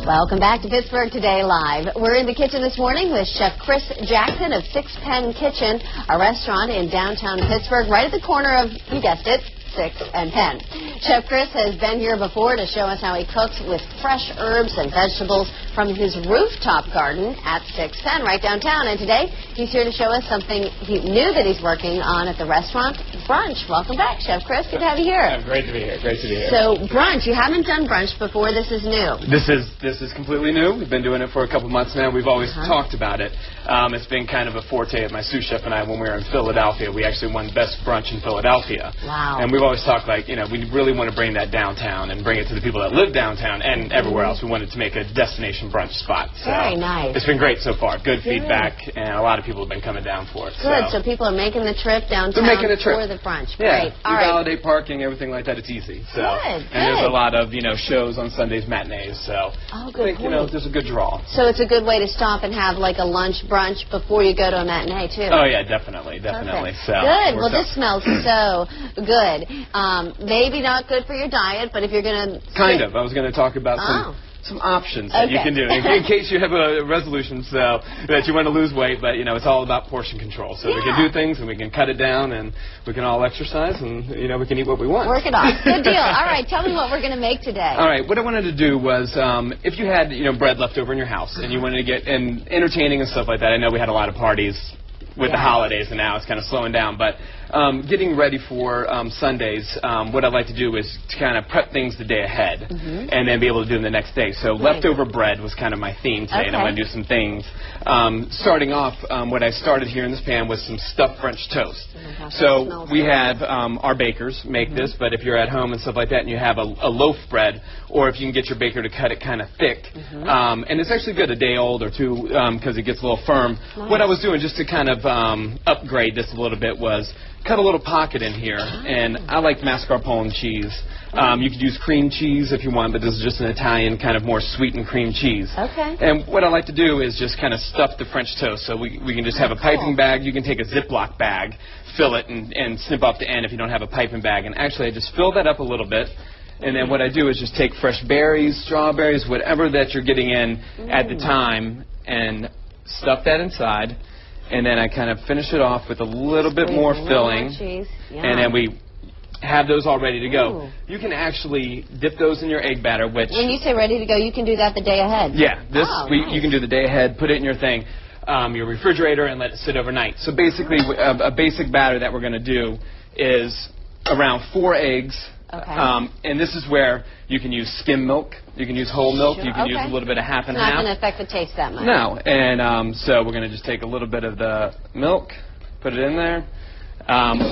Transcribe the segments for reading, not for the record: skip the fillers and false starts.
Welcome back to Pittsburgh Today Live. We're in the kitchen this morning with Chef Chris Jackson of Six Penn Kitchen, a restaurant in downtown Pittsburgh, right at the corner of, you guessed it, 6 and Penn. Chef Chris has been here before to show us how he cooks with fresh herbs and vegetables from his rooftop garden at 6 Penn right downtown. And today he's here to show us something new that he's working on at the restaurant, Brunch. Welcome back, Chef Chris. Good to have you here. Yeah, great to be here. Great to be here. So Brunch, you haven't done brunch before. This is new. This is completely new. We've been doing it for a couple months now. We've always talked about it. It's been kind of a forte of my sous chef and I when we were in Philadelphia. We actually won Best Brunch in Philadelphia. Wow. And we've always talked like, you know, we really want to bring that downtown and bring it to the people that live downtown and everywhere else. We wanted to make a destination brunch spot. So very nice. It's been great so far. Good feedback, and a lot of people have been coming down for it. Good. So people are making the trip downtown for the brunch. Yeah. Great. All right. Validate parking, everything like that. It's easy. So. Good. And there's a lot of, you know, shows on Sundays, matinees. So I think, you know, there's a good draw. So it's a good way to stop and have like a lunch brunch before you go to a matinee too. Oh yeah, definitely. So good. Well, this smells so good. Maybe not good for your diet, but if you're gonna I was going to talk about some options that you can do in case you have a resolution so that you want to lose weight, but you know it's all about portion control. So we can do things and we can cut it down and we can all exercise and you know we can eat what we want. Work it off. Good deal. All right, tell me what we're going to make today. All right, what I wanted to do was if you had bread left over in your house and you wanted to get entertaining and stuff like that. I know we had a lot of parties with the holidays, and now it's kind of slowing down. But getting ready for Sundays, what I'd like to do is to kind of prep things the day ahead and then be able to do them the next day. So leftover bread was kind of my theme today, and I'm going to do some things. Starting off, what I started here in this pan was some stuffed French toast. So we have our bakers make this, but if you're at home and stuff like that and you have a loaf bread, or if you can get your baker to cut it kind of thick, and it's actually good a day old or two because it gets a little firm. What I was doing just to kind of upgrade this a little bit was cut a little pocket in here, and I like mascarpone cheese. You could use cream cheese if you want, but this is just an Italian kind of more sweetened cream cheese. Okay. And what I like to do is just kind of stuff the French toast. So we can just have a piping bag. You can take a Ziploc bag, fill it, and snip off the end if you don't have a piping bag. And actually, I just fill that up a little bit. And then what I do is just take fresh berries, strawberries, whatever that you're getting in at the time, and stuff that inside. And then I kind of finish it off with a little bit more filling. And then we have those all ready to go. You can actually dip those in your egg batter, which... When you say ready to go, you can do that the day ahead. Yeah. You can do the day ahead, put it in your thing, your refrigerator, and let it sit overnight. So basically, a basic batter that we're going to do is around 4 eggs. Okay. And this is where you can use skim milk, you can use whole milk, you can use a little bit of half and half. It's not going to affect the taste that much. No, and so we're going to just take a little bit of the milk, put it in there.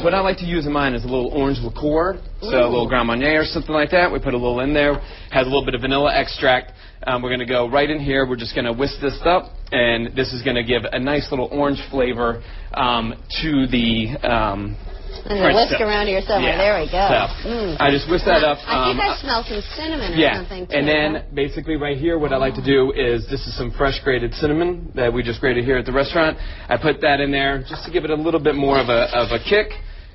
What I like to use in mine is a little orange liqueur, so a little Grand Marnier or something like that. We put a little in there, has a little bit of vanilla extract. We're going to go right in here. We're just going to whisk this up, and this is going to give a nice little orange flavor to the... And a whisk around here somewhere. Yeah. There we go. So I just whisk that up. I think I smell some cinnamon or something, too. And then basically right here what I like to do is this is some fresh grated cinnamon that we just grated here at the restaurant. I put that in there just to give it a little bit more of a kick.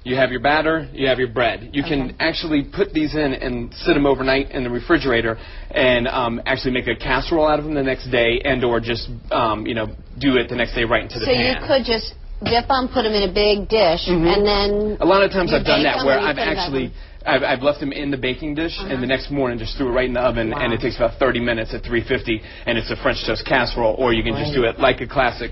You have your batter, you have your bread. You can actually put these in and sit them overnight in the refrigerator and actually make a casserole out of them the next day and or just, you know, do it the next day right into the pan. So you could just... dip them, put them in a big dish, and then... A lot of times I've done that where I've left them in the baking dish, and the next morning just threw it right in the oven, and it takes about 30 minutes at 350, and it's a French toast casserole, or you can just do it like a classic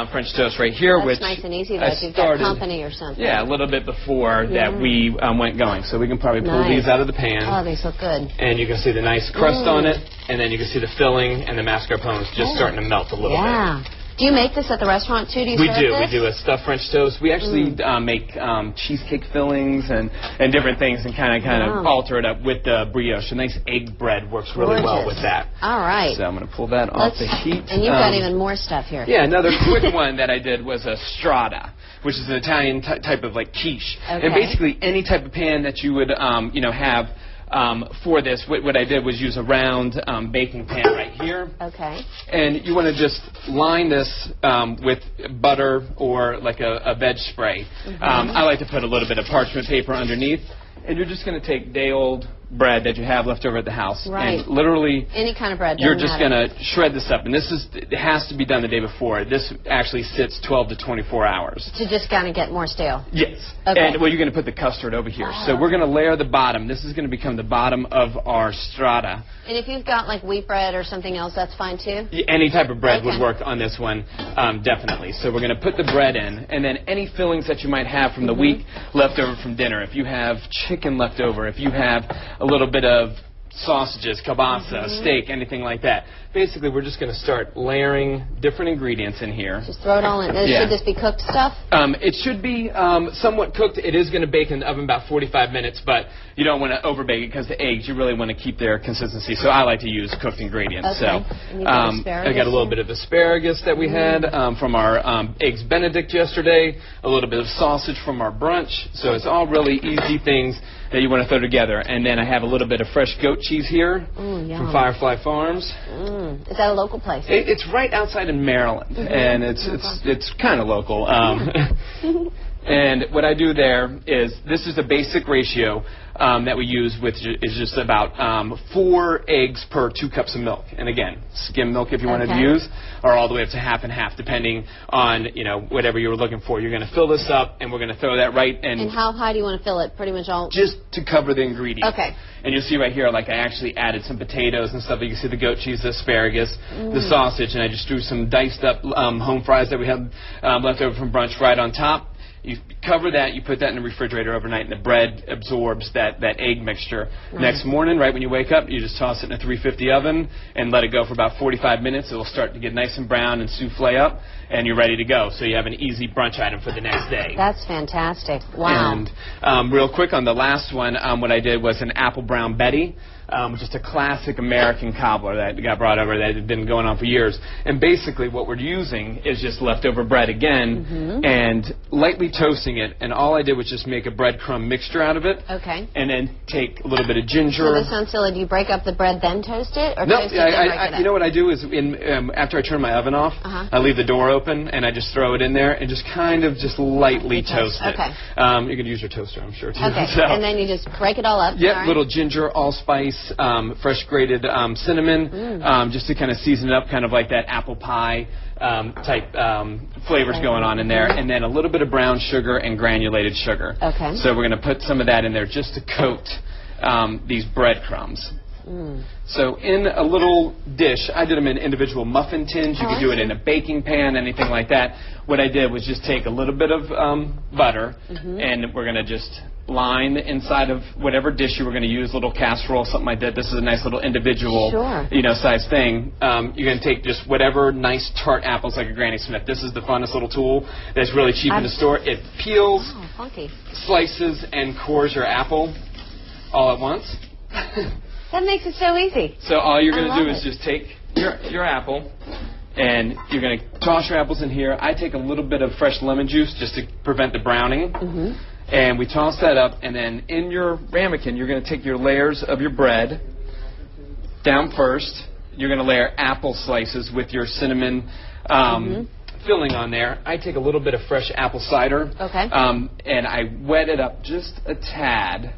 French toast right here, That's nice and easy, though, if you've got company or something. Yeah, a little bit before that we went going. So we can probably pull these out of the pan. Oh, these look good. And you can see the nice crust on it, and then you can see the filling and the mascarpone just starting to melt a little bit. Do you make this at the restaurant, too? We do. We do a stuffed French toast. We actually make cheesecake fillings and different things and kind of alter it up with the brioche. A nice egg bread works really well with that. All right. So I'm going to pull that off the heat. And you've got even more stuff here. Yeah, another quick one that I did was a strata, which is an Italian type of like quiche. Okay. And basically any type of pan that you would, you know, have for this, what I did was use a round baking pan right here. Okay. And you want to just line this with butter or like a veg spray. I like to put a little bit of parchment paper underneath. And you're just going to take day-old bread that you have left over at the house. Right. And literally, any kind of bread. You're just going to shred this up. And it has to be done the day before. This actually sits 12 to 24 hours. To just kind of get more stale. Yes. Okay. And, well, you're going to put the custard over here. So we're going to layer the bottom. This is going to become the bottom of our strata. And if you've got like wheat bread or something else, that's fine too? Any type of bread would work on this one, definitely. So we're going to put the bread in, and then any fillings that you might have from the week left over from dinner. If you have chicken left over, if you have a little bit of sausages, kielbasa, steak, anything like that. Basically, we're just going to start layering different ingredients in here. Just throw it all in. Should this be cooked stuff? It should be somewhat cooked. It is going to bake in the oven about 45 minutes, but you don't want to overbake it because the eggs, you really want to keep their consistency. So I like to use cooked ingredients. Okay. So I got a little bit of asparagus that we had from our Eggs Benedict yesterday, a little bit of sausage from our brunch. So it's all really easy things that you want to throw together. And then I have a little bit of fresh goat cheese here from Firefly Farms. Is that a local place? It's right outside in Maryland, and it's kind of local. And what I do there is, this is the basic ratio that we use, which is just about 4 eggs per 2 cups of milk. And again, skim milk if you wanted to use, or all the way up to half and half, depending on whatever you were looking for. You're going to fill this up, and we're going to throw that right in. And how high do you want to fill it? Pretty much all? Just to cover the ingredients. Okay. And you'll see right here, like I actually added some potatoes and stuff. You can see the goat cheese, the asparagus, the sausage, and I just threw some diced up home fries that we had left over from brunch right on top. You cover that, you put that in the refrigerator overnight, and the bread absorbs that egg mixture. Next morning, right when you wake up, you just toss it in a 350 oven and let it go for about 45 minutes. It will start to get nice and brown and souffle up, and you're ready to go. So you have an easy brunch item for the next day. That's fantastic. Wow. And real quick on the last one, what I did was an apple brown Betty. Just a classic American cobbler that got brought over that had been going on for years. And basically what we're using is just leftover bread again and lightly toasting it. And all I did was just make a breadcrumb mixture out of it. Okay. And then take a little bit of ginger. So this sounds silly. Do you break up the bread then toast it? Or no, toast it then break it up? You know what I do is after I turn my oven off, I leave the door open and I just throw it in there and just kind of just lightly toast it. Okay. You could use your toaster, I'm sure, too. Okay. So, and then you just break it all up. Yep, little ginger, allspice, fresh grated cinnamon, just to kind of season it up, kind of like that apple pie type flavors going on in there, and then a little bit of brown sugar and granulated sugar. Okay. So we're going to put some of that in there just to coat these breadcrumbs. So in a little dish, I did them in individual muffin tins. You could do it in a baking pan, anything like that. What I did was just take a little bit of butter, and we're going to just line the inside of whatever dish you were going to use, little casserole, something like that. This is a nice little individual, size thing. You're going to take just whatever nice tart apples, like a Granny Smith. This is the funnest little tool that's really cheap in the store. It peels, slices, and cores your apple all at once. That makes it so easy. So all you're going to do is just take your apple, and you're going to toss your apples in here. I take a little bit of fresh lemon juice just to prevent the browning. And we toss that up, and then in your ramekin, you're going to take your layers of your bread down first. You're going to layer apple slices with your cinnamon filling on there. I take a little bit of fresh apple cider, and I wet it up just a tad,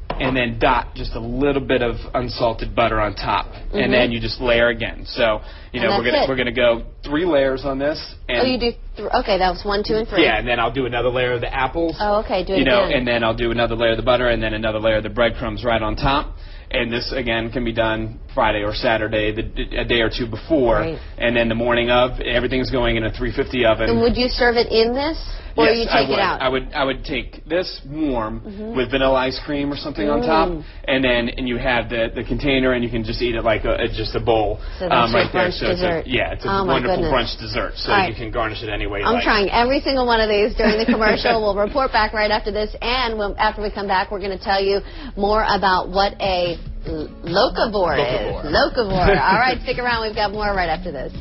and then dot just a little bit of unsalted butter on top, and then you just layer again. So we're gonna go 3 layers on this. And you do okay. That was 1, 2, and 3. Yeah, and then I'll do another layer of the apples. Oh, okay. Do it again. And then I'll do another layer of the butter, and then another layer of the breadcrumbs right on top. And this, again, can be done Friday or Saturday, a day or two before. And then the morning of, everything's going in a 350 oven. And would you serve it in this? Or you take it out? I would take this warm with vanilla ice cream or something on top, and you have the container, and you can just eat it like just a bowl right there. So dessert. It's a wonderful brunch dessert. So you can garnish it any way you like. I'm trying every single one of these during the commercial. We'll report back right after this, and after we come back, we're going to tell you more about what a localvore is. Localvore. All right, stick around. We've got more right after this.